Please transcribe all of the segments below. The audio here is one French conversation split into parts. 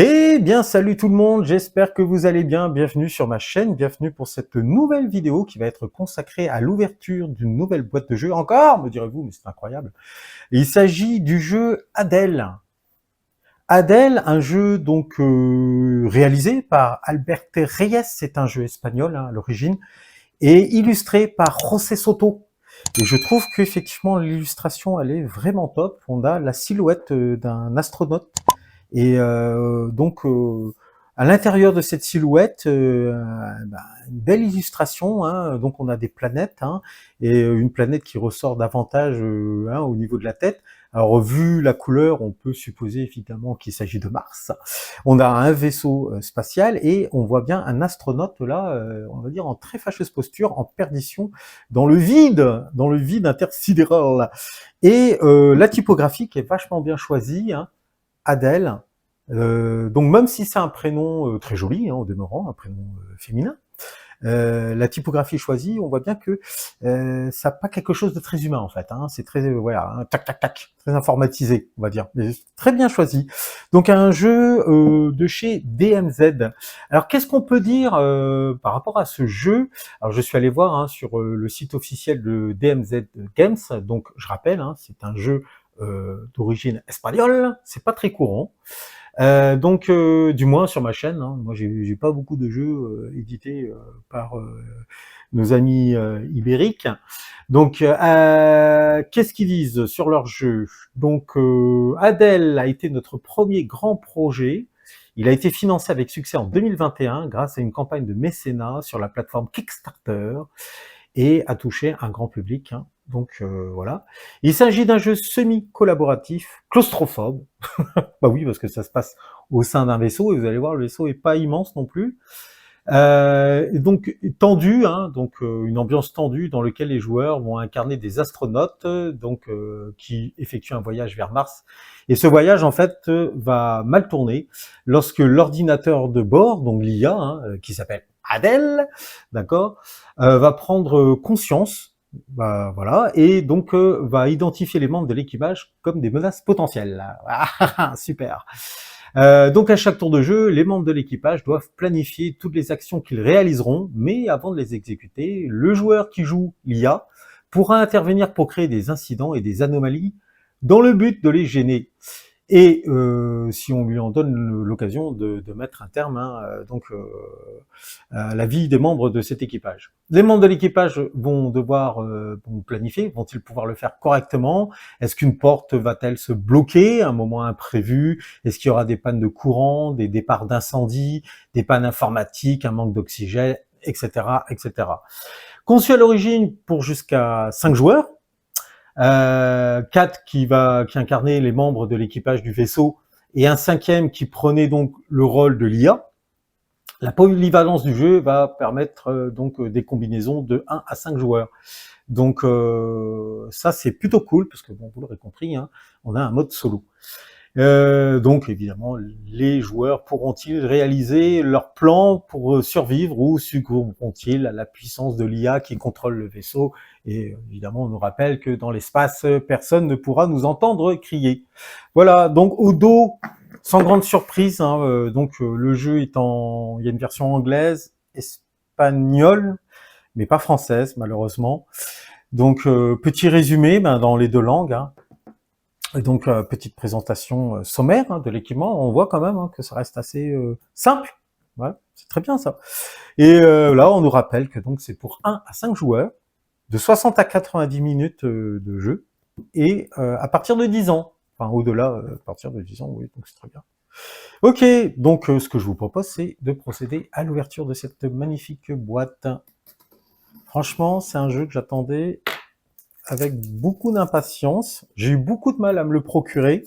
Eh bien, salut tout le monde, j'espère que vous allez bien. Bienvenue sur ma chaîne, bienvenue pour cette nouvelle vidéo qui va être consacrée à l'ouverture d'une nouvelle boîte de jeux. Encore, me direz-vous, mais c'est incroyable. Et il s'agit du jeu Adèle. Adèle, un jeu donc réalisé par Alberte Reyes, c'est un jeu espagnol à l'origine, et illustré par José Soto. Et je trouve qu'effectivement l'illustration elle est vraiment top. On a la silhouette d'un astronaute et à l'intérieur de cette silhouette, une belle illustration. Hein, donc on a des planètes hein, et une planète qui ressort davantage au niveau de la tête. Alors vu la couleur, on peut supposer évidemment qu'il s'agit de Mars. On a un vaisseau spatial et on voit bien un astronaute là, on va dire en très fâcheuse posture, en perdition dans le vide intersidéral. Et la typographie qui est vachement bien choisie. Hein, Adèle. Donc même si c'est un prénom très joli, hein, au demeurant, un prénom féminin, la typographie choisie, on voit bien que ça n'a pas quelque chose de très humain en fait. Hein, c'est très voilà, hein, tac tac tac, très informatisé, on va dire, mais très bien choisi. Donc un jeu de chez DMZ. Alors qu'est-ce qu'on peut dire par rapport à ce jeu? Alors je suis allé voir hein, sur le site officiel de DMZ Games. Donc je rappelle, hein, c'est un jeu d'origine espagnole, c'est pas très courant. Du moins sur ma chaîne, hein, moi j'ai pas beaucoup de jeux édités par nos amis ibériques. Donc qu'est-ce qu'ils disent sur leur jeu? Donc Adèle a été notre premier grand projet. Il a été financé avec succès en 2021 grâce à une campagne de mécénat sur la plateforme Kickstarter et a touché un grand public. Hein. Donc voilà. Il s'agit d'un jeu semi-collaboratif, claustrophobe. Bah oui, parce que ça se passe au sein d'un vaisseau, et vous allez voir, le vaisseau est pas immense non plus. Donc tendu, hein, une ambiance tendue dans laquelle les joueurs vont incarner des astronautes, qui effectuent un voyage vers Mars. Et ce voyage, en fait, va mal tourner lorsque l'ordinateur de bord, donc l'IA, hein, qui s'appelle Adèle, d'accord, va prendre conscience. Bah, voilà, et donc va identifier les membres de l'équipage comme des menaces potentielles. Ah, super. Donc à chaque tour de jeu, les membres de l'équipage doivent planifier toutes les actions qu'ils réaliseront, mais avant de les exécuter, le joueur qui joue l'IA pourra intervenir pour créer des incidents et des anomalies dans le but de les gêner. Et si on lui en donne l'occasion de mettre un terme à la vie des membres de cet équipage. Les membres de l'équipage vont devoir planifier, vont-ils pouvoir le faire correctement? Est-ce qu'une porte va-t-elle se bloquer à un moment imprévu? Est-ce qu'il y aura des pannes de courant, des départs d'incendie, des pannes informatiques, un manque d'oxygène, etc., etc. Conçu à l'origine pour jusqu'à 5 joueurs, 4 qui incarnait les membres de l'équipage du vaisseau et un 5e qui prenait donc le rôle de l'IA. La polyvalence du jeu va permettre des combinaisons de 1 à 5 joueurs. Donc ça c'est plutôt cool parce que bon, vous l'aurez compris, hein, on a un mode solo. Donc évidemment, les joueurs pourront-ils réaliser leur plan pour survivre ou succomberont-ils à la puissance de l'IA qui contrôle le vaisseau? Et évidemment, on nous rappelle que dans l'espace, personne ne pourra nous entendre crier. Voilà, donc au dos, sans grande surprise, hein, le jeu est il y a une version anglaise, espagnole, mais pas française malheureusement. Donc petit résumé dans les deux langues. Hein. Et donc, petite présentation sommaire hein, de l'équipement, on voit quand même hein, que ça reste assez simple. Ouais, c'est très bien ça. Et là, on nous rappelle que donc c'est pour 1 à 5 joueurs, de 60 à 90 minutes de jeu, et à partir de 10 ans. Enfin, au-delà, à partir de 10 ans, oui, donc c'est très bien. Ok, donc ce que je vous propose, c'est de procéder à l'ouverture de cette magnifique boîte. Franchement, c'est un jeu que j'attendais avec beaucoup d'impatience. J'ai eu beaucoup de mal à me le procurer.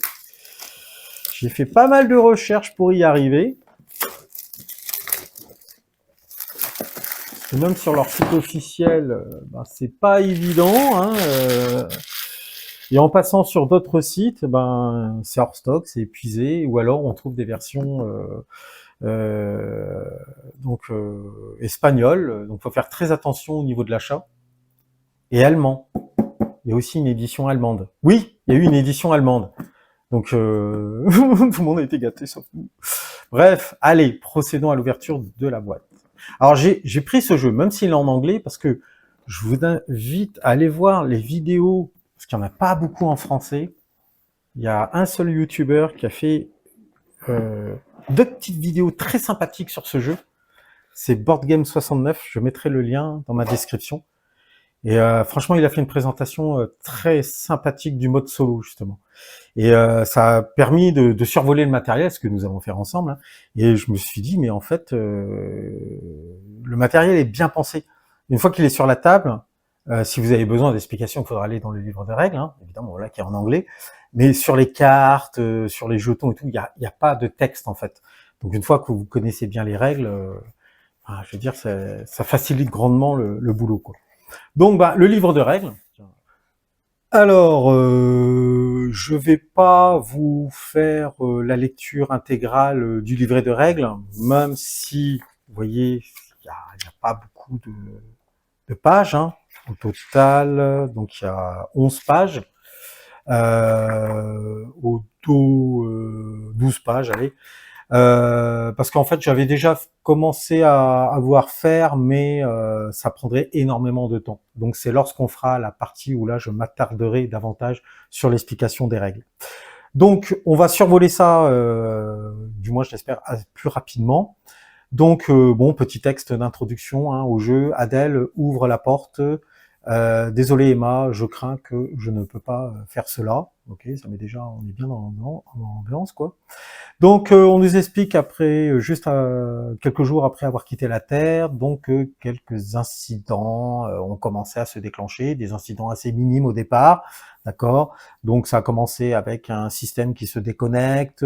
J'ai fait pas mal de recherches pour y arriver. Et même sur leur site officiel, c'est pas évident. Hein, et en passant sur d'autres sites, c'est hors stock, c'est épuisé, ou alors on trouve des versions espagnoles. Donc, faut faire très attention au niveau de l'achat. Et allemand. Il y a aussi une édition allemande. Oui, il y a eu une édition allemande. Donc, tout le monde a été gâté, sauf nous. Bref, allez, procédons à l'ouverture de la boîte. Alors j'ai pris ce jeu, même s'il est en anglais, parce que je vous invite à aller voir les vidéos, parce qu'il n'y en a pas beaucoup en français. Il y a un seul YouTuber qui a fait deux petites vidéos très sympathiques sur ce jeu. C'est BoardGame69, je mettrai le lien dans ma description. Et franchement, il a fait une présentation très sympathique du mode solo, justement. Et ça a permis de survoler le matériel, ce que nous allons faire ensemble. Hein. Et je me suis dit, mais en fait, le matériel est bien pensé. Une fois qu'il est sur la table, si vous avez besoin d'explications, il faudra aller dans le livre de règles, hein, évidemment, voilà, qui est en anglais. Mais sur les cartes, sur les jetons et tout, il y a pas de texte, en fait. Donc une fois que vous connaissez bien les règles, je veux dire, ça facilite grandement le boulot, quoi. Donc, le livre de règles. Alors, je vais pas vous faire la lecture intégrale du livret de règles, même si, vous voyez, il y a pas beaucoup de pages, hein, au total. Donc, il y a 11 pages. Au dos, 12 pages, allez. Parce qu'en fait, j'avais déjà commencé à voir faire, mais ça prendrait énormément de temps. Donc c'est lorsqu'on fera la partie où là, je m'attarderai davantage sur l'explication des règles. Donc on va survoler ça, du moins je l'espère, plus rapidement. Donc bon, petit texte d'introduction hein, au jeu. Adèle ouvre la porte. Désolé Emma, je crains que je ne peux pas faire cela. Ok, ça met déjà, on est bien dans l'ambiance quoi. Donc, on nous explique après, juste quelques jours après avoir quitté la Terre, donc quelques incidents ont commencé à se déclencher, des incidents assez minimes au départ, d'accord. Donc, ça a commencé avec un système qui se déconnecte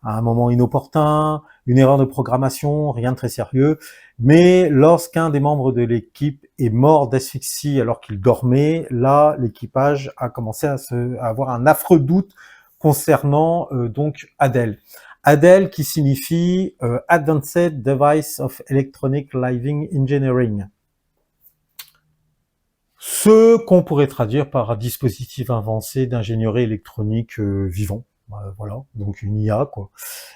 à un moment inopportun, une erreur de programmation, rien de très sérieux. Mais lorsqu'un des membres de l'équipe est mort d'asphyxie alors qu'il dormait, là, l'équipage a commencé à avoir un affreux doute concernant donc Adèle. ADEL qui signifie Advanced Device of Electronic Living Engineering. Ce qu'on pourrait traduire par un dispositif avancé d'ingénierie électronique vivant. Voilà, donc une IA quoi.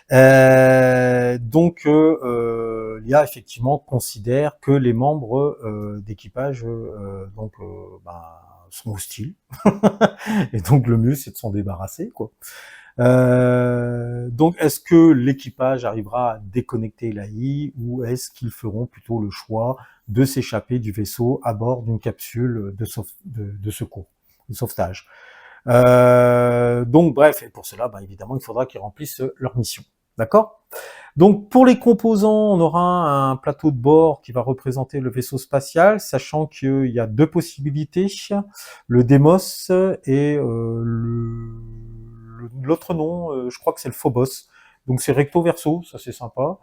Donc l'IA effectivement considère que les membres d'équipage sont hostiles et donc le mieux c'est de s'en débarrasser quoi. Donc, est-ce que l'équipage arrivera à déconnecter l'AI ou est-ce qu'ils feront plutôt le choix de s'échapper du vaisseau à bord d'une capsule de secours, de sauvetage? Donc, bref, et pour cela, évidemment, il faudra qu'ils remplissent leur mission. D'accord? Donc, pour les composants, on aura un plateau de bord qui va représenter le vaisseau spatial, sachant qu'il y a deux possibilités, le Deimos et l'autre nom, je crois que c'est le Phobos. Donc c'est recto verso, ça c'est sympa.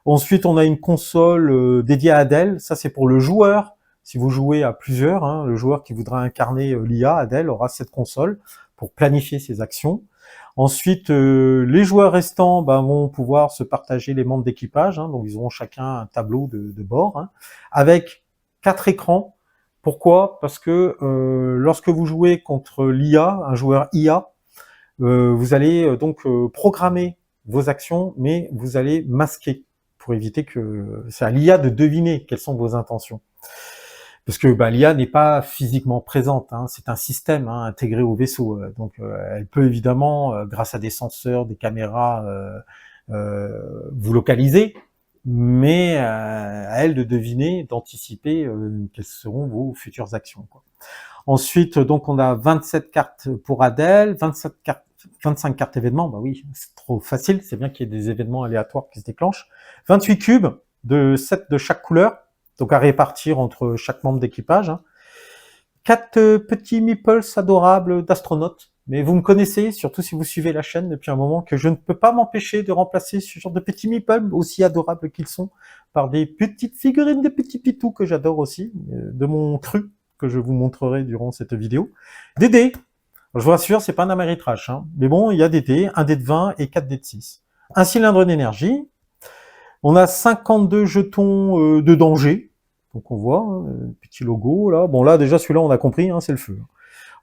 Ensuite, on a une console dédiée à Adèle, ça c'est pour le joueur. Si vous jouez à plusieurs, hein, le joueur qui voudra incarner l'IA, Adèle, aura cette console pour planifier ses actions. Ensuite, les joueurs restants vont pouvoir se partager les membres d'équipage, hein, donc ils auront chacun un tableau de bord, hein, avec 4 écrans. Pourquoi? Parce que lorsque vous jouez contre l'IA, un joueur IA, vous allez donc programmer vos actions, mais vous allez masquer pour éviter que c'est à l'IA de deviner quelles sont vos intentions. Parce que l'IA n'est pas physiquement présente, hein, c'est un système hein, intégré au vaisseau. Donc elle peut évidemment, grâce à des senseurs, des caméras, vous localiser, mais à elle de deviner, d'anticiper quelles seront vos futures actions. Quoi. Ensuite, donc on a 27 cartes pour Adèle, 25 cartes événements, oui, c'est trop facile, c'est bien qu'il y ait des événements aléatoires qui se déclenchent. 28 cubes, de 7 de chaque couleur, donc à répartir entre chaque membre d'équipage. Hein. 4 petits meeples adorables d'astronautes, mais vous me connaissez, surtout si vous suivez la chaîne depuis un moment, que je ne peux pas m'empêcher de remplacer ce genre de petits meeples, aussi adorables qu'ils sont, par des petites figurines de petits pitous que j'adore aussi, de mon cru, que je vous montrerai durant cette vidéo. Des dés. Je vous rassure, c'est pas un Ameritrash, hein. Mais bon, il y a des dés, un dé de 20 et 4 dés de 6. Un cylindre d'énergie. On a 52 jetons de danger. Donc on voit, hein, petit logo là. Bon là déjà celui-là on a compris, hein, c'est le feu.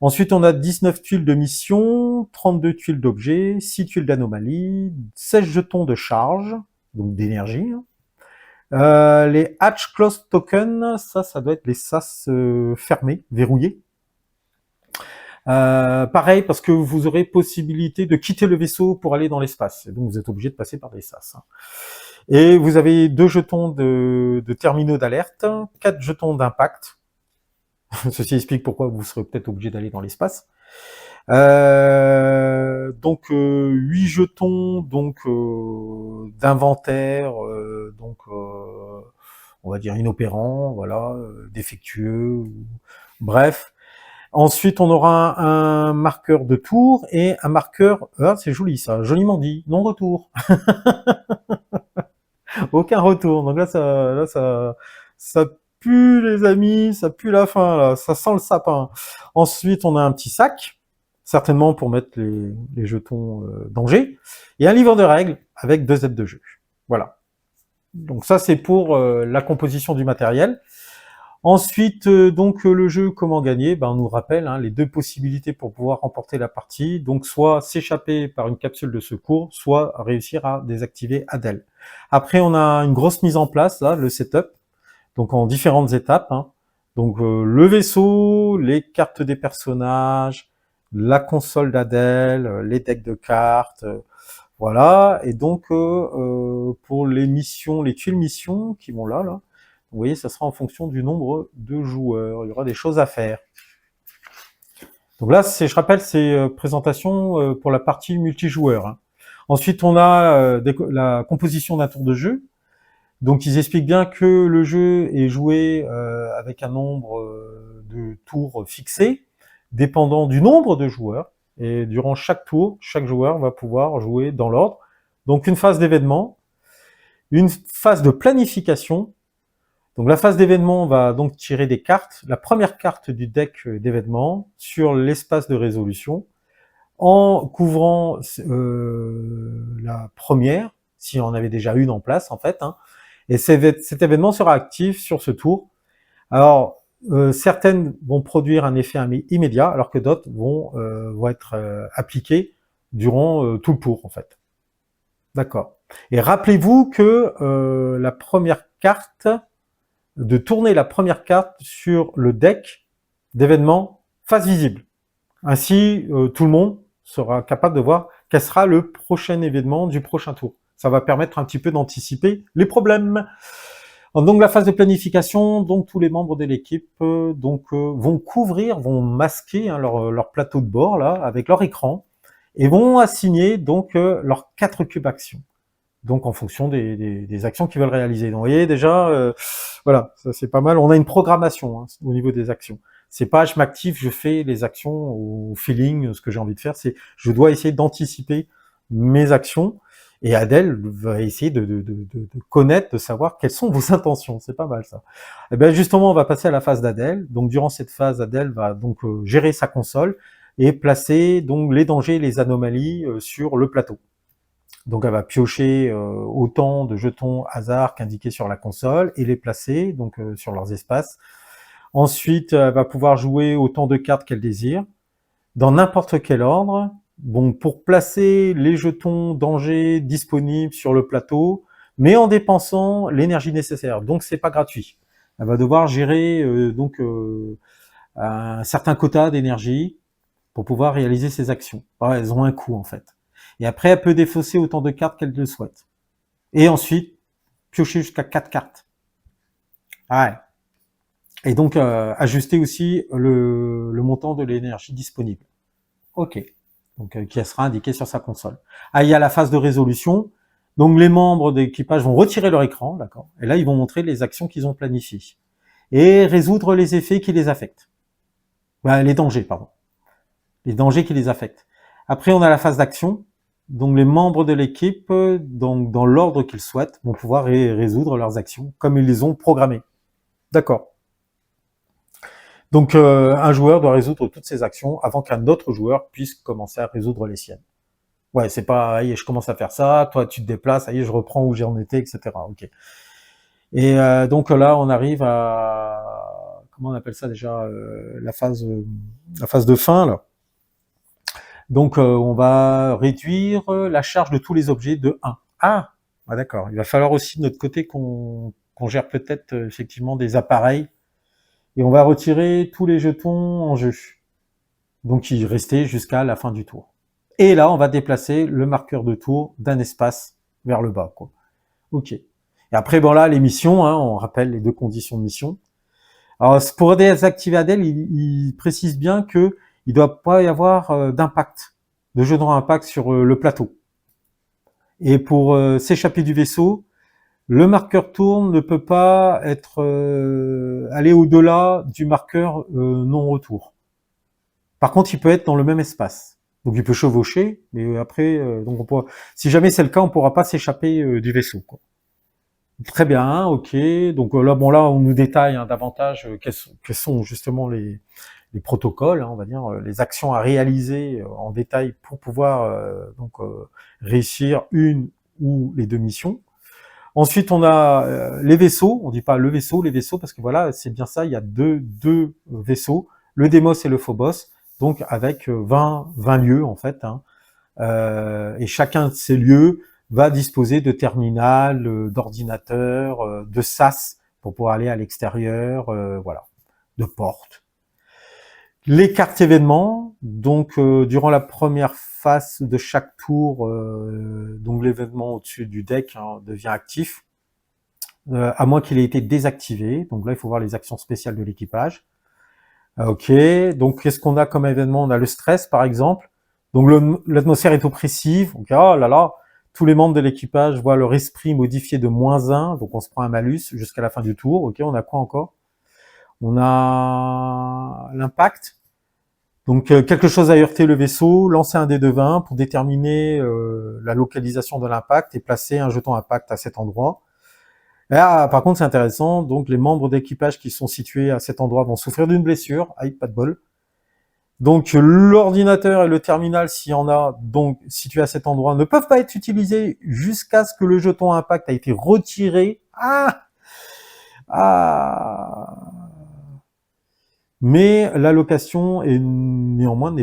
Ensuite on a 19 tuiles de mission, 32 tuiles d'objets, 6 tuiles d'anomalie, 16 jetons de charge, donc d'énergie. Les Hatch Close Token, ça doit être les sas fermés, verrouillés. Pareil, parce que vous aurez possibilité de quitter le vaisseau pour aller dans l'espace. Donc vous êtes obligé de passer par des sas. Et vous avez 2 jetons de terminaux d'alerte, 4 jetons d'impact. Ceci explique pourquoi vous serez peut-être obligé d'aller dans l'espace. Donc 8 jetons donc d'inventaire, on va dire inopérants, voilà, défectueux, bref. Ensuite, on aura un marqueur de tour et un marqueur, ah, c'est joli ça, joliment dit, non-retour. Aucun retour. Donc ça pue les amis, ça pue la fin là, ça sent le sapin. Ensuite, on a un petit sac, certainement pour mettre les jetons danger, et un livre de règles avec 2 aides de jeu. Voilà. Donc ça, c'est pour la composition du matériel. Ensuite, le jeu comment gagner, on nous rappelle les 2 possibilités pour pouvoir remporter la partie. Donc soit s'échapper par une capsule de secours, soit réussir à désactiver Adèle. Après, on a une grosse mise en place là, le setup, donc en différentes étapes. Donc le vaisseau, les cartes des personnages, la console d'Adèle, les decks de cartes, voilà. Et donc pour les missions, les tuiles missions qui vont là. Vous voyez, ça sera en fonction du nombre de joueurs. Il y aura des choses à faire. Donc là, je rappelle, c'est présentation pour la partie multijoueur. Ensuite, on a la composition d'un tour de jeu. Donc, ils expliquent bien que le jeu est joué avec un nombre de tours fixé, dépendant du nombre de joueurs. Et durant chaque tour, chaque joueur va pouvoir jouer dans l'ordre. Donc, une phase d'événement, une phase de planification. Donc la phase d'événement va donc tirer des cartes, la première carte du deck d'événement sur l'espace de résolution, en couvrant la première, si on avait déjà une en place en fait, et cet événement sera actif sur ce tour. Alors certaines vont produire un effet immédiat, alors que d'autres vont être appliquées durant tout le tour en fait. D'accord. Et rappelez-vous que la première carte, de tourner la première carte sur le deck d'événements face visible. Ainsi, tout le monde sera capable de voir quel sera le prochain événement du prochain tour. Ça va permettre un petit peu d'anticiper les problèmes. Donc la phase de planification, donc tous les membres de l'équipe vont couvrir, vont masquer leur plateau de bord là avec leur écran et vont assigner donc leurs 4 cubes actions. Donc en fonction des actions qu'ils veulent réaliser. Donc vous voyez déjà, voilà, ça c'est pas mal. On a une programmation au niveau des actions. C'est pas je m'active, je fais les actions au feeling, ce que j'ai envie de faire. C'est je dois essayer d'anticiper mes actions. Et Adèle va essayer de connaître, de savoir quelles sont vos intentions. C'est pas mal ça. Et bien justement, on va passer à la phase d'Adèle. Donc durant cette phase, Adèle va donc gérer sa console et placer donc les dangers, les anomalies sur le plateau. Donc elle va piocher autant de jetons hasard qu'indiqués sur la console et les placer donc sur leurs espaces. Ensuite, elle va pouvoir jouer autant de cartes qu'elle désire, dans n'importe quel ordre. Bon, pour placer les jetons danger disponibles sur le plateau, mais en dépensant l'énergie nécessaire. Donc c'est pas gratuit. Elle va devoir gérer un certain quota d'énergie pour pouvoir réaliser ses actions. Ouais, elles ont un coût en fait. Et après, elle peut défausser autant de cartes qu'elle le souhaite. Et ensuite, piocher jusqu'à 4 cartes. Ouais. Et donc, ajuster aussi le montant de l'énergie disponible. OK. Donc, qui sera indiqué sur sa console. Ah, il y a la phase de résolution. Donc, les membres d'équipage vont retirer leur écran, d'accord. Et là, ils vont montrer les actions qu'ils ont planifiées. Et résoudre les effets qui les affectent. Les dangers, pardon. Les dangers qui les affectent. Après, on a la phase d'action. Donc les membres de l'équipe, donc dans l'ordre qu'ils souhaitent, vont pouvoir résoudre leurs actions comme ils les ont programmées. D'accord. Donc un joueur doit résoudre toutes ses actions avant qu'un autre joueur puisse commencer à résoudre les siennes. Ouais, c'est pas, allez, je commence à faire ça, toi tu te déplaces, allez, je reprends où j'en étais, etc. Ok. Et donc là, on arrive à, comment on appelle ça déjà, la phase de fin là. Donc on va réduire la charge de tous les objets de 1. Ah, Ah, d'accord. Il va falloir aussi de notre côté qu'on gère peut-être effectivement des appareils et on va retirer tous les jetons en jeu. Donc il restait jusqu'à la fin du tour. Et là, on va déplacer le marqueur de tour d'un espace vers le bas, quoi. Ok. Et après, bon là, les missions, hein, on rappelle les deux conditions de mission. Alors, pour désactiver Adèle, il précise bien que il doit pas y avoir d'impact, de jeton à impact sur le plateau. Et pour s'échapper du vaisseau, le marqueur tourne ne peut pas être aller au-delà du marqueur non-retour. Par contre, il peut être dans le même espace. Donc il peut chevaucher, mais après, donc on pourra, si jamais c'est le cas, on pourra pas s'échapper du vaisseau, quoi. Très bien, ok. Donc là, bon là, on nous détaille davantage quels sont justement les protocoles, hein, on va dire, les actions à réaliser en détail pour pouvoir réussir une ou les deux missions. Ensuite, on a les vaisseaux. On dit pas le vaisseau, les vaisseaux, parce que voilà, c'est bien ça. Il y a deux vaisseaux, le Deimos et le Phobos, donc avec 20 lieux en fait. Hein. Et chacun de ces lieux va disposer de terminal, d'ordinateurs, de SAS pour pouvoir aller à l'extérieur, voilà, de portes. Les cartes événements, donc durant la première phase de chaque tour, donc l'événement au-dessus du deck devient actif, à moins qu'il ait été désactivé. Donc là, il faut voir les actions spéciales de l'équipage. Ok, donc qu'est-ce qu'on a comme événement? On a le stress, par exemple. Donc l'atmosphère est oppressive. Donc, oh là là, tous les membres de l'équipage voient leur esprit modifié de -1, donc on se prend un malus jusqu'à la fin du tour. Ok, on a quoi encore? On a l'impact. Donc quelque chose a heurté le vaisseau, lancer un dé de 20 pour déterminer la localisation de l'impact et placer un jeton impact à cet endroit. Ah, par contre, c'est intéressant. Donc, les membres d'équipage qui sont situés à cet endroit vont souffrir d'une blessure. Aïe, pas de bol. Donc, l'ordinateur et le terminal, s'il y en a, donc situés à cet endroit, ne peuvent pas être utilisés jusqu'à ce que le jeton impact a été retiré. Ah. Mais la location est néanmoins peut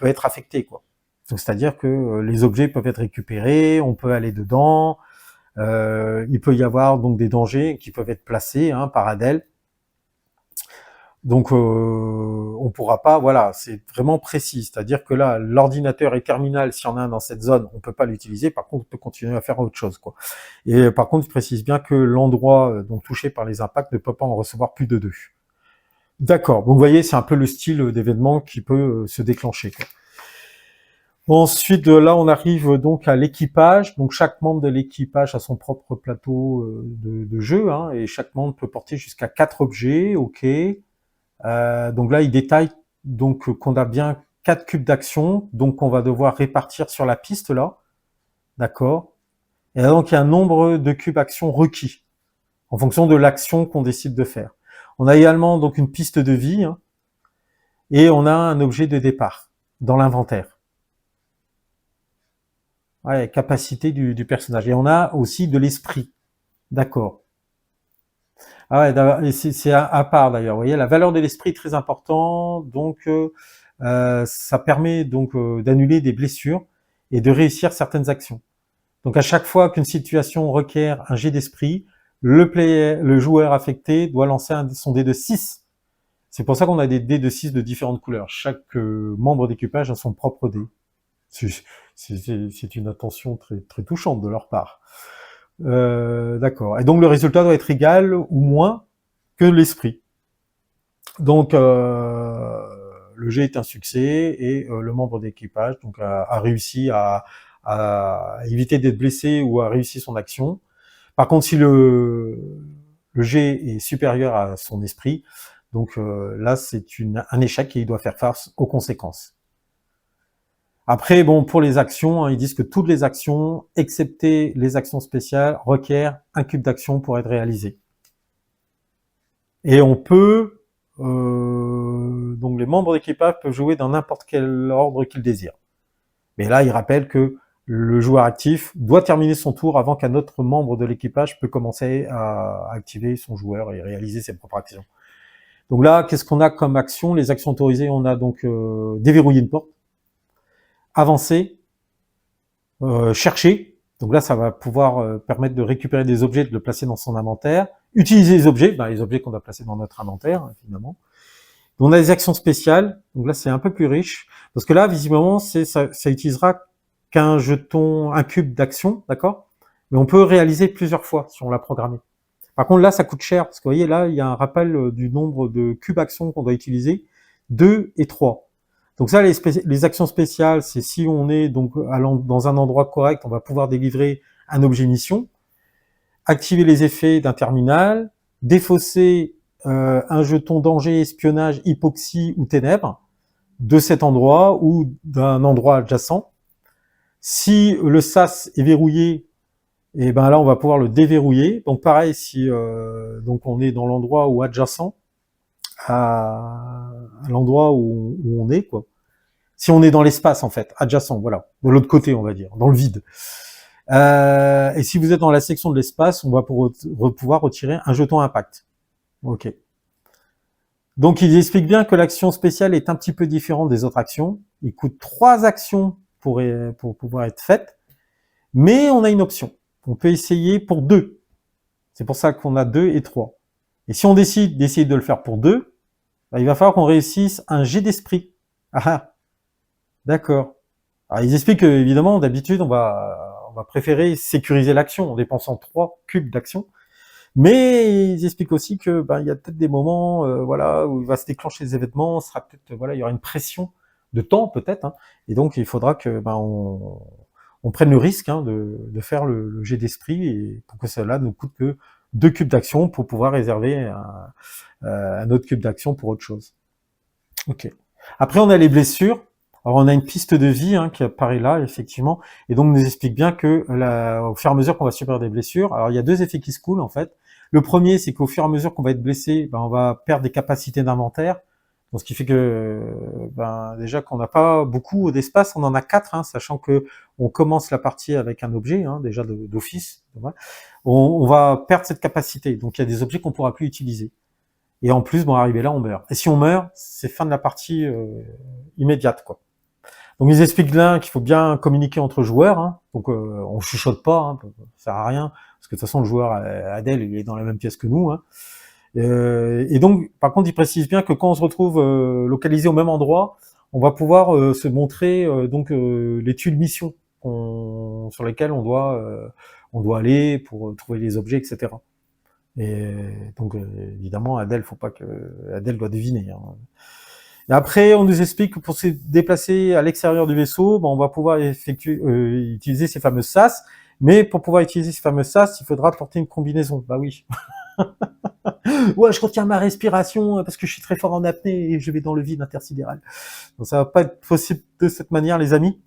être affectée, quoi. Donc, c'est-à-dire que les objets peuvent être récupérés, on peut aller dedans. Il peut y avoir donc des dangers qui peuvent être placés par Adèle. Donc on pourra pas, voilà, c'est vraiment précis. C'est-à-dire que là, l'ordinateur et terminal, s'il y en a un dans cette zone, on peut pas l'utiliser. Par contre, on peut continuer à faire autre chose, quoi. Et par contre, il précise bien que l'endroit donc touché par les impacts ne peut pas en recevoir plus de 2. D'accord. Donc vous voyez, c'est un peu le style d'événement qui peut se déclencher, quoi. Ensuite, là, on arrive donc à l'équipage. Donc, chaque membre de l'équipage a son propre plateau de jeu, hein, et chaque membre peut porter jusqu'à 4 objets. Ok. Donc là, il détaille donc qu'on a bien 4 cubes d'action, donc qu'on va devoir répartir sur la piste là. D'accord. Et là, donc, il y a un nombre de cubes action requis en fonction de l'action qu'on décide de faire. On a également donc une piste de vie, hein, et on a un objet de départ dans l'inventaire. Ouais, capacité du personnage. Et on a aussi de l'esprit. D'accord. Ah ouais, c'est à part d'ailleurs. Vous voyez, la valeur de l'esprit est très importante. Donc, ça permet donc d'annuler des blessures et de réussir certaines actions. Donc, à chaque fois qu'une situation requiert un jet d'esprit, le joueur affecté doit lancer son dé de 6. C'est pour ça qu'on a des dés de 6 de différentes couleurs. Chaque membre d'équipage a son propre dé. C'est une attention très, très touchante de leur part. D'accord. Et donc le résultat doit être égal ou moins que l'esprit. Donc le jet est un succès et le membre d'équipage donc a réussi à éviter d'être blessé ou a réussi son action. Par contre, si le jet est supérieur à son esprit, donc là c'est un échec et il doit faire face aux conséquences. Après, bon, pour les actions, ils disent que toutes les actions, excepté les actions spéciales, requièrent un cube d'action pour être réalisées. Et on peut, donc les membres d'équipage peuvent jouer dans n'importe quel ordre qu'ils désirent. Mais là, il rappelle que le joueur actif doit terminer son tour avant qu'un autre membre de l'équipage peut commencer à activer son joueur et réaliser ses propres actions. Donc là, qu'est-ce qu'on a comme action? Les actions autorisées, on a donc déverrouiller une porte, avancer, chercher, Donc là, ça va pouvoir permettre de récupérer des objets, de le placer dans son inventaire, utiliser les objets qu'on a placés dans notre inventaire, finalement. On a des actions spéciales, donc là c'est un peu plus riche, parce que là visiblement ça utilisera qu'un jeton, un cube d'action, d'accord? Mais on peut réaliser plusieurs fois si on l'a programmé. Par contre là ça coûte cher, parce que vous voyez là il y a un rappel du nombre de cubes actions qu'on doit utiliser, 2 et 3. Donc ça les actions spéciales, c'est si on est donc dans un endroit correct, on va pouvoir délivrer un objet mission, activer les effets d'un terminal, défausser un jeton danger, espionnage, hypoxie ou ténèbres de cet endroit ou d'un endroit adjacent. Si le sas est verrouillé, et ben là on va pouvoir le déverrouiller. Donc pareil, si donc on est dans l'endroit ou adjacent à l'endroit où on est, quoi. Si on est dans l'espace en fait, adjacent, voilà, de l'autre côté on va dire, dans le vide. Et si vous êtes dans la section de l'espace, on va pouvoir retirer un jeton impact. Ok. Donc il explique bien que l'action spéciale est un petit peu différente des autres actions. Il coûte 3 actions pour pouvoir être faite, mais on a une option. On peut essayer pour 2. C'est pour ça qu'on a 2 et 3. Et si on décide d'essayer de le faire pour 2, bah, il va falloir qu'on réussisse un jet d'esprit. Ah, d'accord. Alors ils expliquent que, évidemment, d'habitude, on va préférer sécuriser l'action en dépensant 3 cubes d'action. Mais ils expliquent aussi que il y a peut-être des moments voilà où il va se déclencher des événements, sera peut-être voilà, il y aura une pression de temps peut-être, hein, et donc il faudra que on prenne le risque de faire le jet d'esprit et pour que cela ne coûte que 2 cubes d'action pour pouvoir réserver un autre cube d'action pour autre chose. Ok. Après on a les blessures. Alors on a une piste de vie qui apparaît là effectivement et donc nous explique bien que au fur et à mesure qu'on va subir des blessures, alors il y a 2 effets qui se coulent en fait. Le premier, c'est qu'au fur et à mesure qu'on va être blessé, on va perdre des capacités d'inventaire. Donc, ce qui fait que déjà qu'on n'a pas beaucoup d'espace, on en a 4, sachant que on commence la partie avec un objet déjà d'office. On va perdre cette capacité. Donc il y a des objets qu'on pourra plus utiliser. Et en plus, arrivé là, on meurt. Et si on meurt, c'est fin de la partie immédiate, quoi. Donc ils expliquent là qu'il faut bien communiquer entre joueurs, donc on chuchote pas, ça sert à rien, parce que de toute façon le joueur Adèle il est dans la même pièce que nous. Et donc par contre ils précisent bien que quand on se retrouve localisé au même endroit, on va pouvoir se montrer les tuiles missions sur lesquelles on doit aller pour trouver les objets, etc. Et donc évidemment Adèle, faut pas que Adèle doit deviner. Et après, on nous explique que pour se déplacer à l'extérieur du vaisseau, on va pouvoir utiliser ces fameux sas, mais pour pouvoir utiliser ces fameux sas, il faudra porter une combinaison. Bah oui. Ouais, je retiens ma respiration parce que je suis très fort en apnée et je vais dans le vide intersidéral. Donc ça va pas être possible de cette manière, les amis.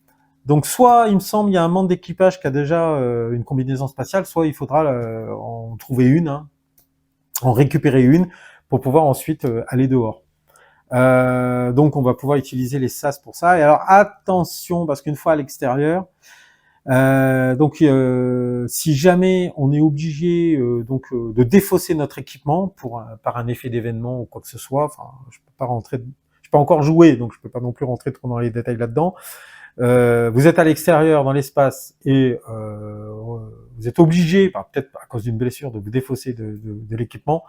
Donc soit, il me semble, il y a un membre d'équipage qui a déjà une combinaison spatiale, soit il faudra en trouver une, en récupérer une, pour pouvoir ensuite aller dehors. Donc on va pouvoir utiliser les sas pour ça. Et alors attention, parce qu'une fois à l'extérieur, si jamais on est obligé de défausser notre équipement par un effet d'événement ou quoi que ce soit, enfin je peux pas encore jouer, donc je peux pas non plus rentrer trop dans les détails là-dedans. Vous êtes à l'extérieur dans l'espace et vous êtes obligé, peut-être à cause d'une blessure, de vous défausser de l'équipement.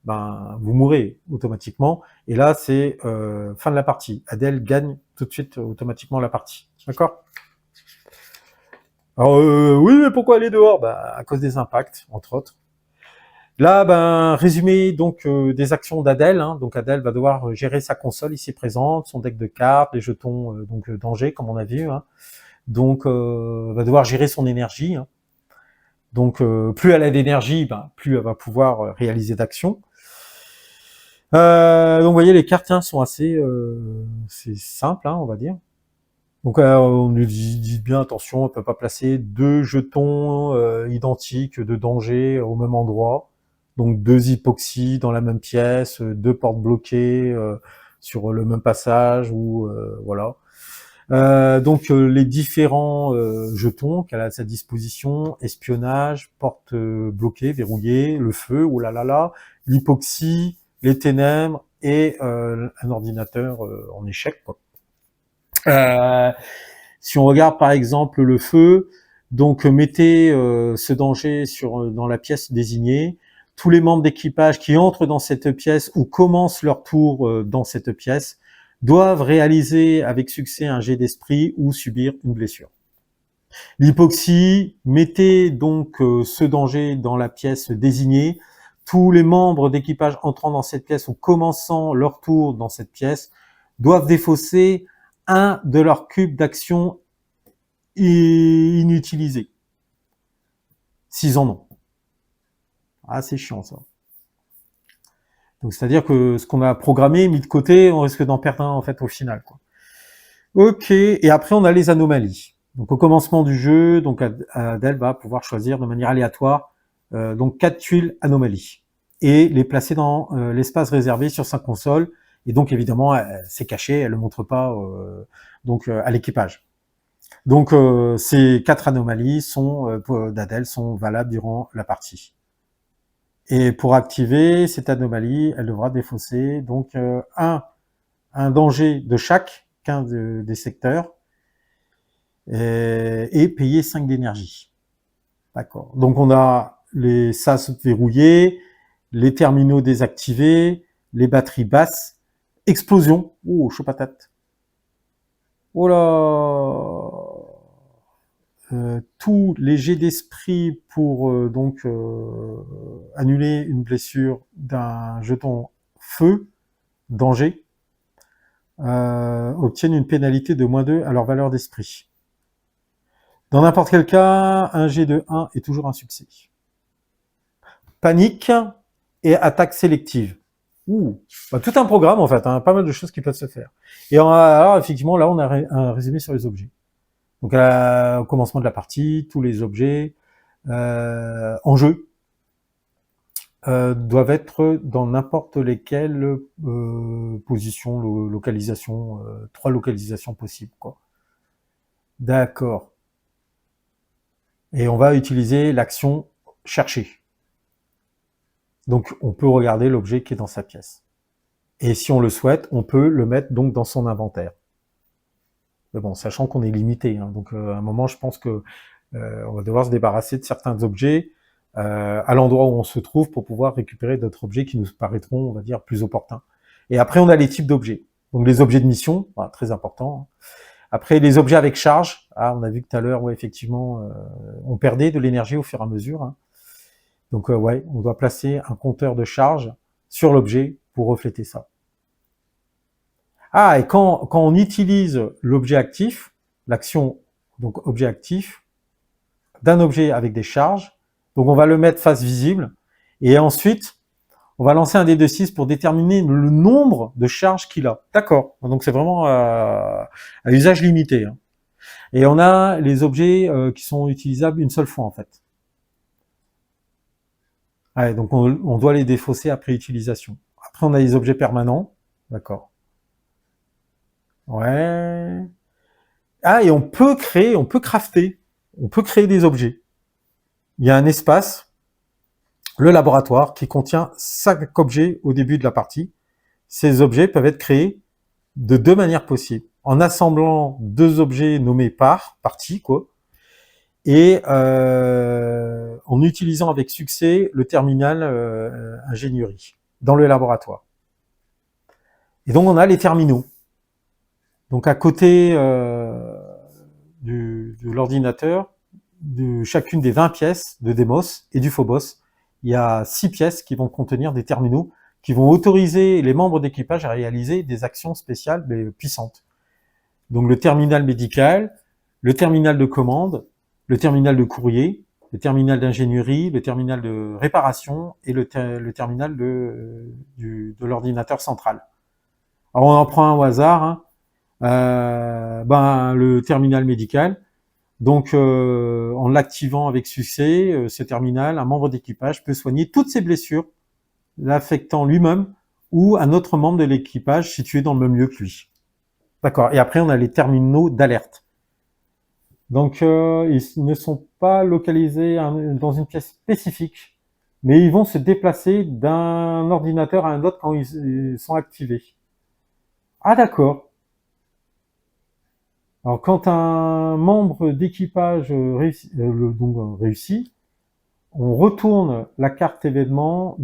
Vous mourrez automatiquement. Et là, c'est fin de la partie. Adèle gagne tout de suite automatiquement la partie. D'accord? Alors, oui, mais pourquoi aller dehors? À cause des impacts, entre autres. Là, résumé donc des actions d'Adèle. Donc Adèle va devoir gérer sa console ici présente, son deck de cartes, les jetons danger, comme on a vu. Donc, va devoir gérer son énergie. Donc, plus elle a d'énergie, plus elle va pouvoir réaliser d'actions. Donc vous voyez les cartes sont assez c'est simple on va dire. Donc on nous dit bien attention, on peut pas placer 2 jetons identiques de danger au même endroit. Donc 2 hypoxies dans la même pièce, 2 portes bloquées sur le même passage ou voilà. Donc les différents jetons qu'elle a à sa disposition, espionnage, porte bloquée, verrouillée, le feu, oh là là là, l'hypoxie, les ténèbres et un ordinateur en échec, quoi. Si on regarde par exemple le feu, Donc mettez ce danger dans la pièce désignée. Tous les membres d'équipage qui entrent dans cette pièce ou commencent leur tour dans cette pièce doivent réaliser avec succès un jet d'esprit ou subir une blessure. L'hypoxie, mettez donc ce danger dans la pièce désignée. Tous les membres d'équipage entrant dans cette pièce ou commençant leur tour dans cette pièce doivent défausser un de leurs cubes d'action inutilisés. S'ils en ont. Ah, c'est chiant ça. Donc c'est-à-dire que ce qu'on a programmé, mis de côté, on risque d'en perdre un en fait au final, quoi. Ok, et après on a les anomalies. Donc au commencement du jeu, donc Adèle va pouvoir choisir de manière aléatoire donc 4 tuiles anomalies et les placer dans l'espace réservé sur sa console. Et donc évidemment, c'est caché, elle ne le montre pas donc à l'équipage. Donc ces 4 anomalies d'Adèle sont valables durant la partie. Et pour activer cette anomalie, elle devra défausser donc un danger de chacun des secteurs et payer 5 d'énergie. D'accord. Donc on a les SAS verrouillés, les terminaux désactivés, les batteries basses, explosion. Oh, chaud patate. Oh là. Tous les jets d'esprit pour annuler une blessure d'un jeton feu, danger, obtiennent une pénalité de -2 à leur valeur d'esprit. Dans n'importe quel cas, un jet de 1 est toujours un succès. Panique et attaque sélective. Ouh, bah, tout un programme en fait, hein, pas mal de choses qui peuvent se faire. Et alors effectivement, là on a un résumé sur les objets. Donc au commencement de la partie, tous les objets en jeu doivent être dans n'importe lesquelles positions, localisation, 3 localisations possibles, quoi. D'accord. Et on va utiliser l'action chercher. Donc on peut regarder l'objet qui est dans sa pièce. Et si on le souhaite, on peut le mettre donc dans son inventaire. Mais bon, sachant qu'on est limité, hein, donc à un moment, je pense que on va devoir se débarrasser de certains objets à l'endroit où on se trouve pour pouvoir récupérer d'autres objets qui nous paraîtront, on va dire, plus opportuns. Et après, on a les types d'objets. Donc les objets de mission, voilà, très important. Après, les objets avec charge. Ah, on a vu tout à l'heure, ouais, effectivement, on perdait de l'énergie au fur et à mesure. Hein. Donc ouais, on doit placer un compteur de charge sur l'objet pour refléter ça. Ah, et quand on utilise l'objet actif, l'action donc objet actif, d'un objet avec des charges, donc on va le mettre face visible, et ensuite, on va lancer un dé de 6 pour déterminer le nombre de charges qu'il a. D'accord, donc c'est vraiment à usage limité. Hein. Et on a les objets qui sont utilisables une seule fois en fait. Ouais, donc on doit les défausser après utilisation. Après on a les objets permanents, d'accord. Ouais. Ah, et on peut crafter, on peut créer des objets. Il y a un espace, le laboratoire, qui contient 5 objets au début de la partie. Ces objets peuvent être créés de 2 manières possibles. En assemblant 2 objets nommés partie, quoi, et en utilisant avec succès le terminal ingénierie dans le laboratoire. Et donc on a les terminaux. Donc à côté de l'ordinateur, de chacune des 20 pièces de Demos et du Phobos, il y a 6 pièces qui vont contenir des terminaux qui vont autoriser les membres d'équipage à réaliser des actions spéciales mais puissantes. Donc le terminal médical, le terminal de commande, le terminal de courrier, le terminal d'ingénierie, le terminal de réparation et le terminal de l'ordinateur central. Alors on en prend un au hasard, hein. Le terminal médical. Donc, en l'activant avec succès, ce terminal, un membre d'équipage peut soigner toutes ses blessures, l'affectant lui-même ou un autre membre de l'équipage situé dans le même lieu que lui. D'accord. Et après, on a les terminaux d'alerte. Donc, ils ne sont pas localisés dans une pièce spécifique, mais ils vont se déplacer d'un ordinateur à un autre quand ils sont activés. Ah, d'accord. Alors, quand un membre d'équipage réussit, on retourne la carte événement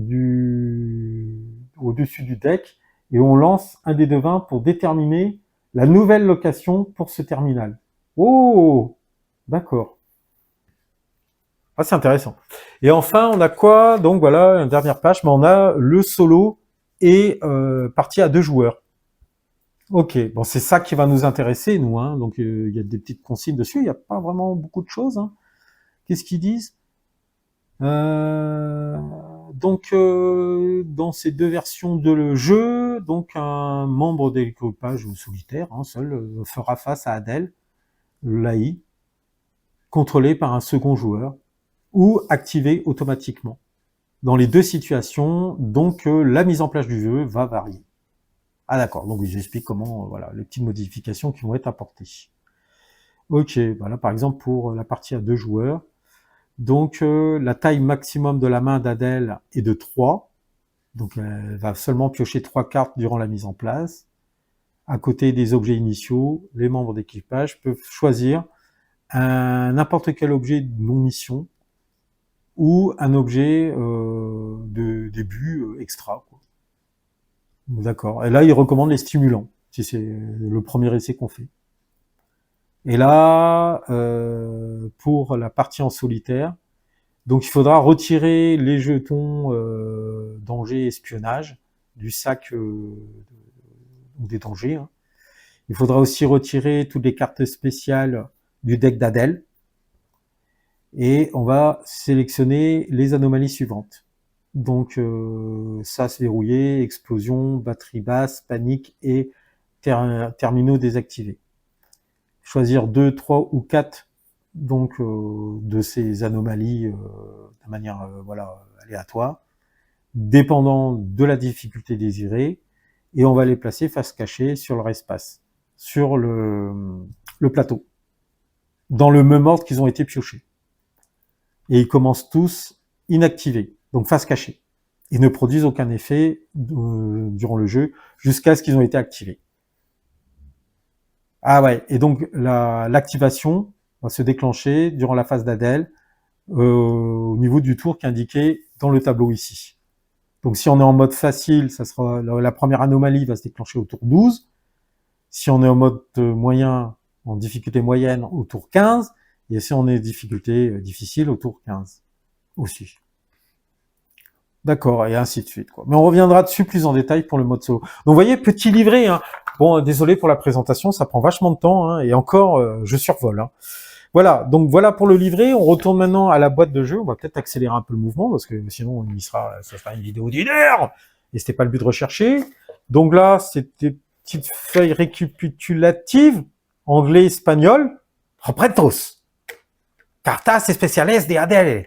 au-dessus du deck et on lance un dé de 20 pour déterminer la nouvelle location pour ce terminal. Oh, d'accord. Ah, c'est intéressant. Et enfin, on a quoi? Donc voilà, une dernière page, mais on a le solo et partie à 2 joueurs. Ok, bon, c'est ça qui va nous intéresser, nous. Hein. Donc, il y a des petites consignes dessus. Il n'y a pas vraiment beaucoup de choses. Hein. Qu'est-ce qu'ils disent? Euh, donc, dans ces deux versions de le jeu, donc un membre de l'équipage solitaire, hein, seul, fera face à Adèle, l'AI, contrôlé par un second joueur, ou activé automatiquement. Dans les deux situations, donc la mise en place du jeu va varier. Ah d'accord, donc j'explique comment, voilà, les petites modifications qui vont être apportées. Ok, voilà par exemple pour la partie à 2 joueurs, donc la taille maximum de la main d'Adèle est de 3, donc elle va seulement piocher 3 cartes durant la mise en place. À côté des objets initiaux, les membres d'équipage peuvent choisir n'importe quel objet de non-mission ou un objet de début extra. Quoi. D'accord. Et là, il recommande les stimulants, si c'est le premier essai qu'on fait. Et là, pour la partie en solitaire, donc il faudra retirer les jetons danger espionnage du sac ou des dangers. Hein. Il faudra aussi retirer toutes les cartes spéciales du deck d'Adèle. Et on va sélectionner les anomalies suivantes. Donc sas verrouillé, explosion, batterie basse, panique et terminaux désactivés. Choisir 2, 3 ou 4 donc de ces anomalies de manière voilà aléatoire, dépendant de la difficulté désirée, et on va les placer face cachée sur leur espace, sur le plateau, dans le même ordre qu'ils ont été piochés. Et ils commencent tous inactivés, donc face cachée. Ils ne produisent aucun effet durant le jeu jusqu'à ce qu'ils ont été activés. Ah ouais, et donc l'activation va se déclencher durant la phase d'Adèle au niveau du tour qui est indiqué dans le tableau ici. Donc si on est en mode facile, ça sera la première anomalie va se déclencher au tour 12. Si on est en mode moyen, en difficulté moyenne, au tour 15. Et si on est en difficulté difficile, au tour 15 aussi. D'accord, et ainsi de suite. Quoi. Mais on reviendra dessus plus en détail pour le mode solo. Donc vous voyez, petit livret. Hein. Bon, désolé pour la présentation, ça prend vachement de temps. Hein, et encore, je survole. Hein. Voilà, donc voilà pour le livret. On retourne maintenant à la boîte de jeu. On va peut-être accélérer un peu le mouvement parce que sinon, ça sera une vidéo d'1 heure. Et c'était pas le but de rechercher. Donc là, c'était petites feuilles récapitulatives, anglais, espagnol. Repretos. Cartas especiales de Adèle.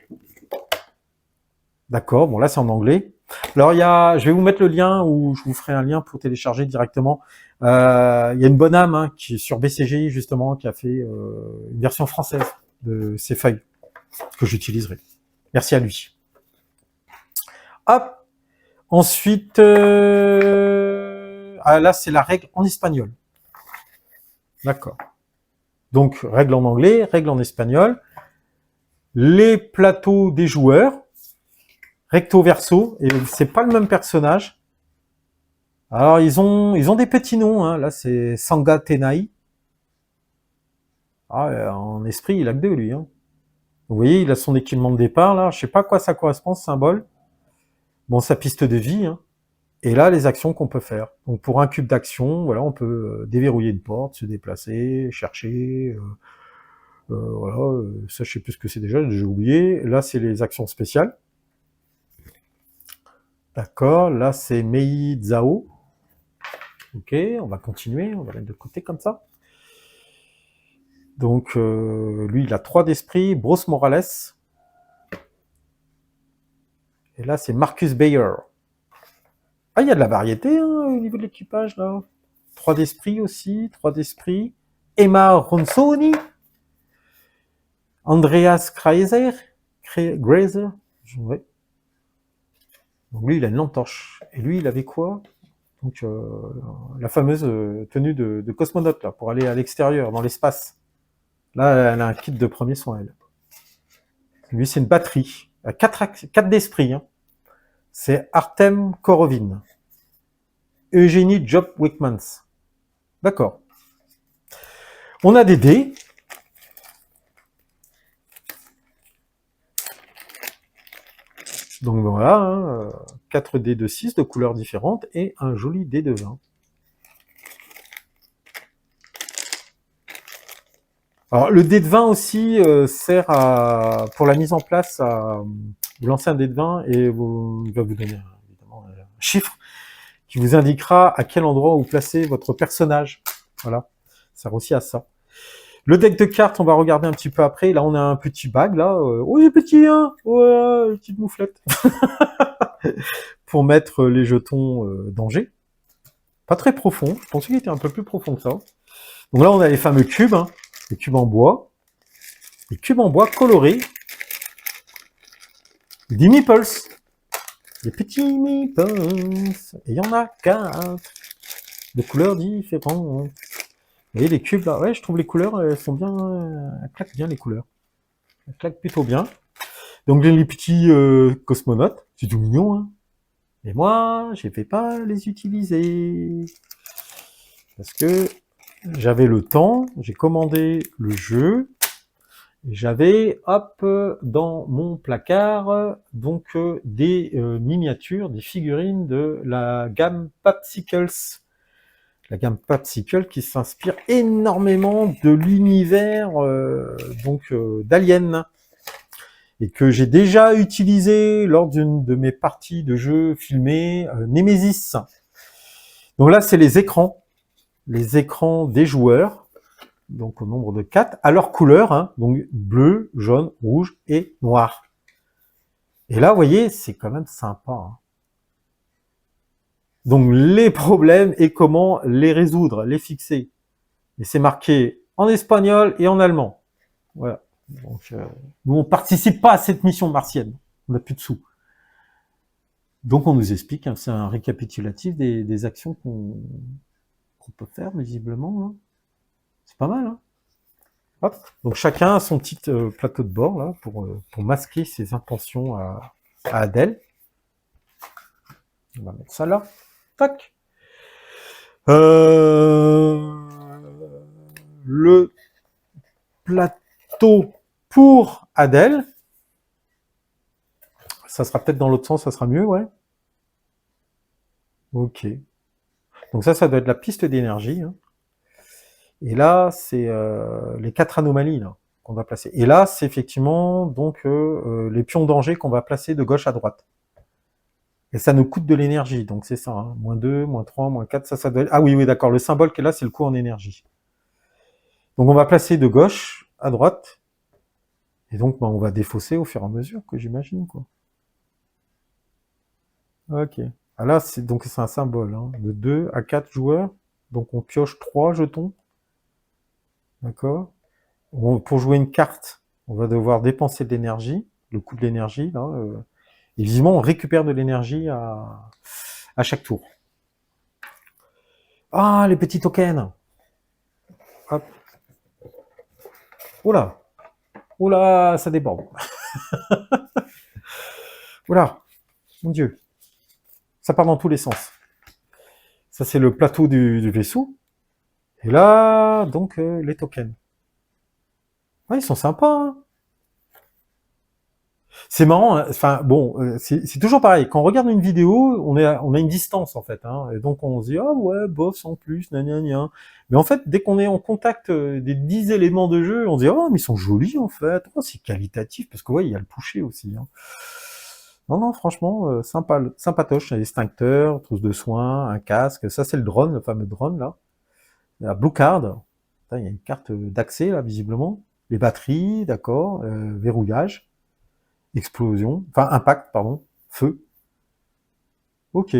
D'accord, bon là c'est en anglais. Alors je vais vous mettre le lien ou je vous ferai un lien pour télécharger directement. Il y a une bonne âme hein, qui est sur BCGI justement, qui a fait une version française de ces feuilles que j'utiliserai. Merci à lui. Hop. Ensuite, là c'est la règle en espagnol. D'accord. Donc règle en anglais, règle en espagnol. Les plateaux des joueurs. Recto verso, et c'est pas le même personnage. Alors ils ont des petits noms, hein. Là c'est Sanga Tenai. Ah, en esprit il a que deux lui. Hein. Vous voyez, il a son équipement de départ là. Je sais pas à quoi ça correspond ce symbole. Bon, sa piste de vie. Hein. Et là les actions qu'on peut faire. Donc pour un cube d'action, voilà, on peut déverrouiller une porte, se déplacer, chercher. Voilà, ça je sais plus ce que c'est déjà, j'ai oublié. Là c'est les actions spéciales. D'accord, là c'est Mei Zhao. Ok, on va continuer, on va mettre de côté comme ça. Donc, lui, il a 3 d'esprit, Bros Morales. Et là, c'est Marcus Bayer. Ah, il y a de la variété hein, au niveau de l'équipage, là. 3 d'esprit aussi, 3 d'esprit. Emma Ronsoni. Andreas Grazer. Ouais. Donc lui, il a une lampe torche. Et lui, il avait quoi? Donc la fameuse tenue de cosmonaute là, pour aller à l'extérieur, dans l'espace. Là, elle a un kit de premiers soins, elle. Lui, c'est une batterie. 4 d'esprit. Hein. C'est Artem Korovin. Eugénie Job Wickmans. D'accord. On a des dés. Donc voilà, hein, 4 dés de 6 de couleurs différentes et un joli dé de 20. Alors le dé de 20 aussi sert pour la mise en place à vous lancez un dé de 20 et il va vous donner évidemment un chiffre qui vous indiquera à quel endroit vous placez votre personnage. Voilà, ça sert aussi à ça. Le deck de cartes, on va regarder un petit peu après. Là, on a un petit bag, là. Oh, il est petit, hein. Ouais, petite mouflette. Pour mettre les jetons danger. Pas très profond. Je pensais qu'il était un peu plus profond que ça. Donc là, on a les fameux cubes, hein. Les cubes en bois. Les cubes en bois colorés. Des meeples. Des petits meeples. Et il y en a 4. De couleurs différentes. Vous voyez les cubes là, ouais, je trouve les couleurs, elles sont bien, elles claquent bien les couleurs. Elles claquent plutôt bien. Donc les petits cosmonautes, c'est tout mignon, hein. Mais moi, je ne vais pas les utiliser. Parce que j'avais le temps, j'ai commandé le jeu, et j'avais, hop, dans mon placard, donc des miniatures, des figurines de la gamme Popsicles. La gamme Popsicle qui s'inspire énormément de l'univers d'Alien et que j'ai déjà utilisé lors d'une de mes parties de jeux filmés Nemesis. Donc là, c'est les écrans des joueurs, donc au nombre de 4, à leur couleur, hein, donc bleu, jaune, rouge et noir. Et là, vous voyez, c'est quand même sympa. Hein. Donc les problèmes et comment les résoudre, les fixer. Et c'est marqué en espagnol et en allemand. Voilà. Donc, nous, on participe pas à cette mission martienne. On n'a plus de sous. Donc, on nous explique, hein, c'est un récapitulatif des actions qu'on peut faire, visiblement. Hein. C'est pas mal. Hein. Hop. Donc, chacun a son petit plateau de bord là, pour masquer ses intentions à Adèle. On va mettre ça là. Tac. Le plateau pour Adèle. Ça sera peut-être dans l'autre sens, ça sera mieux, ouais. Ok. Donc ça doit être la piste d'énergie. Hein. Et là, c'est les 4 anomalies là, qu'on va placer. Et là, c'est effectivement donc les pions danger qu'on va placer de gauche à droite. Et ça nous coûte de l'énergie, donc c'est ça. Hein. -2, -3, -4, ça doit être... Ah oui, d'accord, le symbole qui est là, c'est le coût en énergie. Donc on va placer de gauche à droite. Et donc on va défausser au fur et à mesure, que j'imagine, quoi. Ok. Ah là, c'est un symbole, hein, de 2 à 4 joueurs. Donc on pioche 3 jetons. D'accord. Pour jouer une carte, on va devoir dépenser de l'énergie, le coût de l'énergie. Là, et visiblement, on récupère de l'énergie à chaque tour. Ah, les petits tokens. Hop. Oula. Oula, ça déborde. Oula. Mon Dieu. Ça part dans tous les sens. Ça, c'est le plateau du vaisseau. Et là, donc, les tokens. Ouais, ils sont sympas. Hein. C'est marrant, hein. Enfin bon, c'est toujours pareil. Quand on regarde une vidéo, on a une distance en fait, hein. Et donc on se dit ah ouais, bof, sans plus, gna. Mais en fait, dès qu'on est en contact des 10 éléments de jeu, on se dit oh mais ils sont jolis en fait, oh, c'est qualitatif parce que ouais, il y a le toucher aussi. Hein. Non, franchement, sympa, sympatoche, un extincteur, trousse de soins, un casque. Ça c'est le drone, le fameux drone là. La Blue Card. Il y a une carte d'accès là visiblement. Les batteries, d'accord, verrouillage. Explosion, enfin impact, pardon, feu. Ok.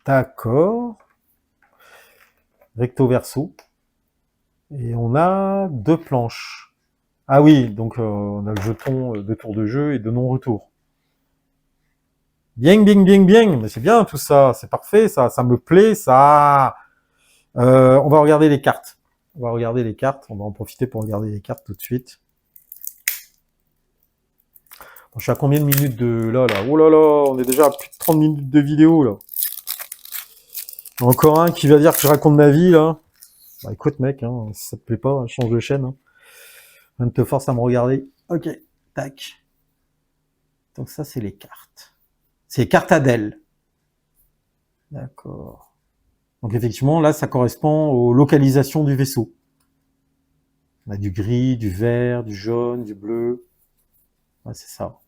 D'accord. Recto verso. Et on a 2 planches. Ah oui, donc on a le jeton de tour de jeu et de non-retour. Bien, bien, bien, bien. Mais c'est bien tout ça, c'est parfait, ça me plaît, ça. On va regarder les cartes. On va regarder les cartes, on va en profiter pour regarder les cartes tout de suite. Bon, je suis à combien de minutes de là? Oh là là, on est déjà à plus de 30 minutes de vidéo là. Encore un qui va dire que je raconte ma vie là. Bah écoute mec, hein, si ça te plaît pas, change de chaîne. Hein. Même te force à me regarder. Ok, tac. Donc ça c'est les cartes. C'est les cartes Adèle. D'accord. Donc effectivement là ça correspond aux localisations du vaisseau. On a du gris, du vert, du jaune, du bleu. Ouais, c'est ça.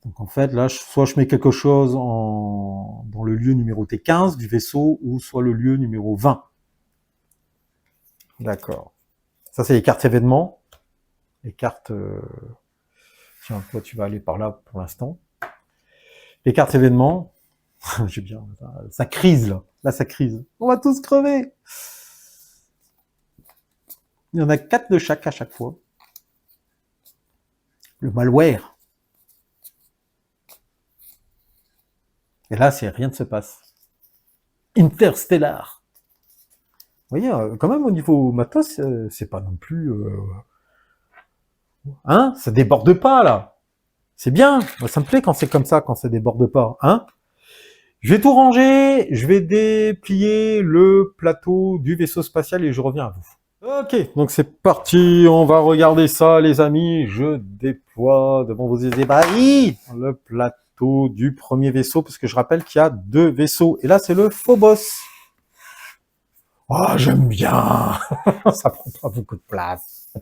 Donc en fait, là, soit je mets quelque chose dans le lieu numéroté 15 du vaisseau, ou soit le lieu numéro 20. D'accord. Ça, c'est les cartes événements. Les cartes... Tiens, toi, tu vas aller par là pour l'instant. Les cartes événements... J'ai bien... Ça crise, là. Là, ça crise. On va tous crever. Il y en a 4 de chaque à chaque fois. Le malware. Et là, c'est rien ne se passe. Interstellar. Vous voyez, quand même, au niveau matos, c'est pas non plus... Hein? Ça déborde pas, là. C'est bien. Moi, ça me plaît quand c'est comme ça, quand ça déborde pas. Hein? Je vais tout ranger. Je vais déplier le plateau du vaisseau spatial et je reviens à vous. Ok, donc c'est parti. On va regarder ça, les amis. Je déploie devant vos yeux ébahis le plateau du premier vaisseau, parce que je rappelle qu'il y a 2 vaisseaux. Et là, c'est le Phobos. Oh, j'aime bien. Ça prend pas beaucoup de place.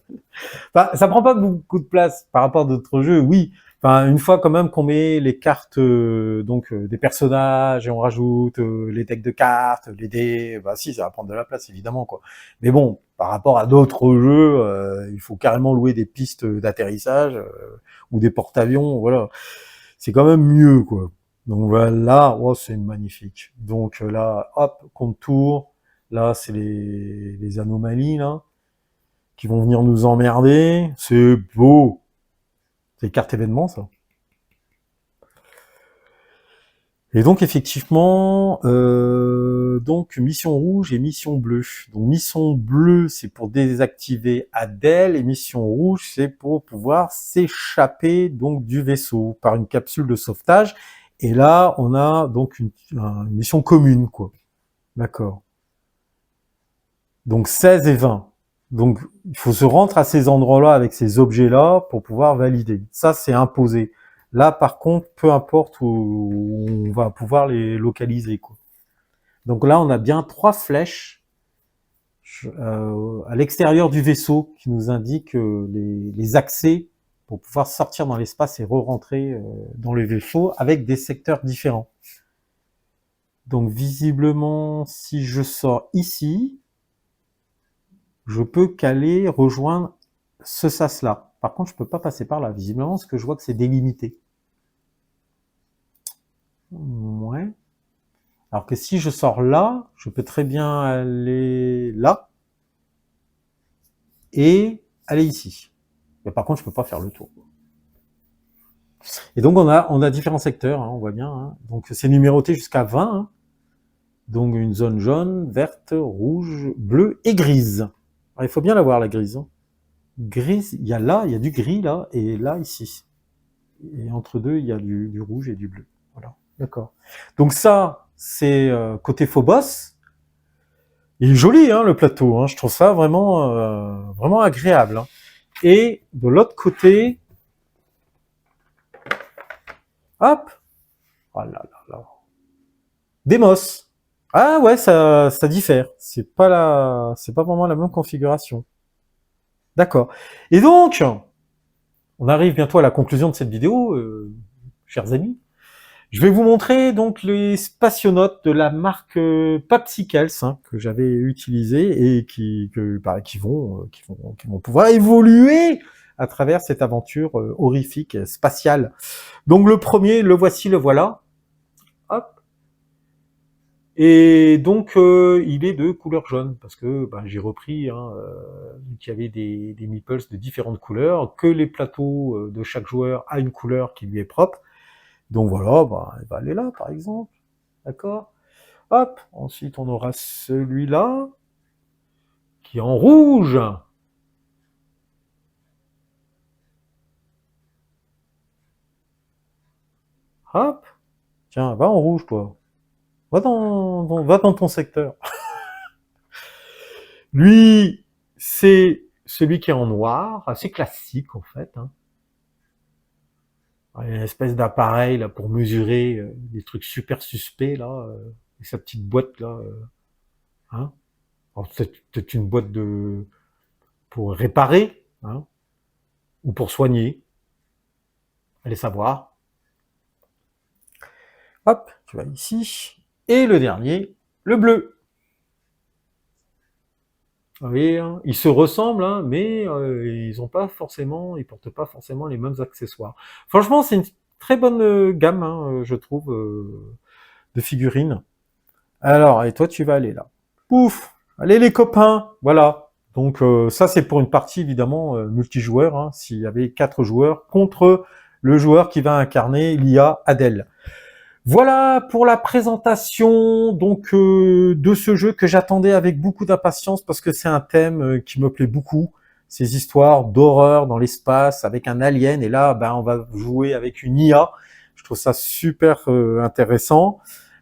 Enfin, ça prend pas beaucoup de place par rapport à d'autres jeux, oui. Enfin, une fois quand même qu'on met les cartes des personnages et on rajoute les decks de cartes, les dés, bah si, ça va prendre de la place évidemment quoi. Mais bon, par rapport à d'autres jeux, il faut carrément louer des pistes d'atterrissage ou des porte-avions, voilà. C'est quand même mieux quoi. Donc voilà, oh, c'est magnifique. Donc là, hop, contour. Là, c'est les anomalies là qui vont venir nous emmerder. C'est beau. C'est les cartes événements, ça. Et donc, effectivement, donc mission rouge et mission bleue. Donc, mission bleue, c'est pour désactiver Adèle, et mission rouge, c'est pour pouvoir s'échapper donc du vaisseau par une capsule de sauvetage. Et là, on a donc une mission commune, quoi. D'accord. Donc 16 et 20. Donc il faut se rendre à ces endroits-là avec ces objets-là pour pouvoir valider. Ça, c'est imposé. Là, par contre, peu importe où on va pouvoir les localiser, quoi. Donc là, on a bien 3 flèches à l'extérieur du vaisseau qui nous indiquent les accès pour pouvoir sortir dans l'espace et re-rentrer dans le vaisseau avec des secteurs différents. Donc visiblement, si je sors ici, je peux caler, rejoindre ce sas-là. Par contre, je peux pas passer par là, visiblement, parce que je vois que c'est délimité. Ouais. Alors que si je sors là, je peux très bien aller là et aller ici. Mais par contre, je peux pas faire le tour. Et donc, on a différents secteurs, hein, on voit bien. Hein. Donc, c'est numéroté jusqu'à 20. Hein. Donc, une zone jaune, verte, rouge, bleue et grise. Alors, il faut bien la voir, la grise. Hein. Grise, il y a du gris là, et là, ici. Et entre deux, il y a du rouge et du bleu. Voilà, d'accord. Donc ça, c'est côté Phobos. Il est joli, hein, le plateau. Hein. Je trouve ça vraiment agréable. Hein. Et de l'autre côté, hop, oh là là là, Demos. Ah ouais, ça diffère. C'est pas vraiment la même configuration. D'accord. Et donc, on arrive bientôt à la conclusion de cette vidéo, chers amis. Je vais vous montrer donc les spationautes de la marque Papsicles hein, que j'avais utilisé et qui vont pouvoir évoluer à travers cette aventure horrifique spatiale. Donc le premier, le voici, le voilà. Hop. Et donc il est de couleur jaune parce que j'ai repris hein, qu'il y avait des meeples de différentes couleurs, que les plateaux de chaque joueur a une couleur qui lui est propre. Donc voilà, bah, elle va aller là, par exemple. D'accord? Hop, ensuite on aura celui-là, qui est en rouge. Hop, tiens, va en rouge, toi. Va dans ton secteur. Lui, c'est celui qui est en noir, assez classique en fait. Hein. Il y a une espèce d'appareil là pour mesurer des trucs super suspects là, et sa petite boîte là. Hein. Alors, c'est peut-être une boîte de pour réparer, hein, ou pour soigner. Allez savoir. Hop, tu vas ici. Et le dernier, le bleu. Vous voyez, hein, ils se ressemblent, hein, mais ils portent pas forcément les mêmes accessoires. Franchement, c'est une très bonne gamme, hein, je trouve, de figurines. Alors, et toi, tu vas aller là. Pouf, allez les copains, voilà. Donc ça, c'est pour une partie évidemment multijoueur. Hein, s'il y avait 4 joueurs contre le joueur qui va incarner l'IA Adèle. Voilà pour la présentation donc de ce jeu que j'attendais avec beaucoup d'impatience parce que c'est un thème qui me plaît beaucoup. Ces histoires d'horreur dans l'espace avec un alien et là ben on va jouer avec une IA. Je trouve ça super intéressant.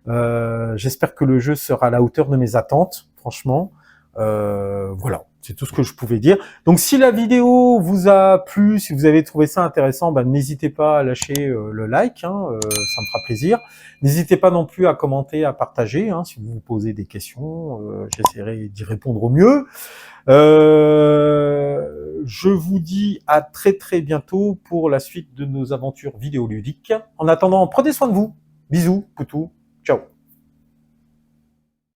J'espère que le jeu sera à la hauteur de mes attentes, franchement. Voilà, c'est tout ce que je pouvais dire. Donc si la vidéo vous a plu, si vous avez trouvé ça intéressant, ben, n'hésitez pas à lâcher le like, hein, ça me fera plaisir. N'hésitez pas non plus à commenter, à partager, hein, si vous vous posez des questions, j'essaierai d'y répondre au mieux. Je vous dis à très très bientôt pour la suite de nos aventures vidéoludiques. En attendant, prenez soin de vous. Bisous, poutou, ciao.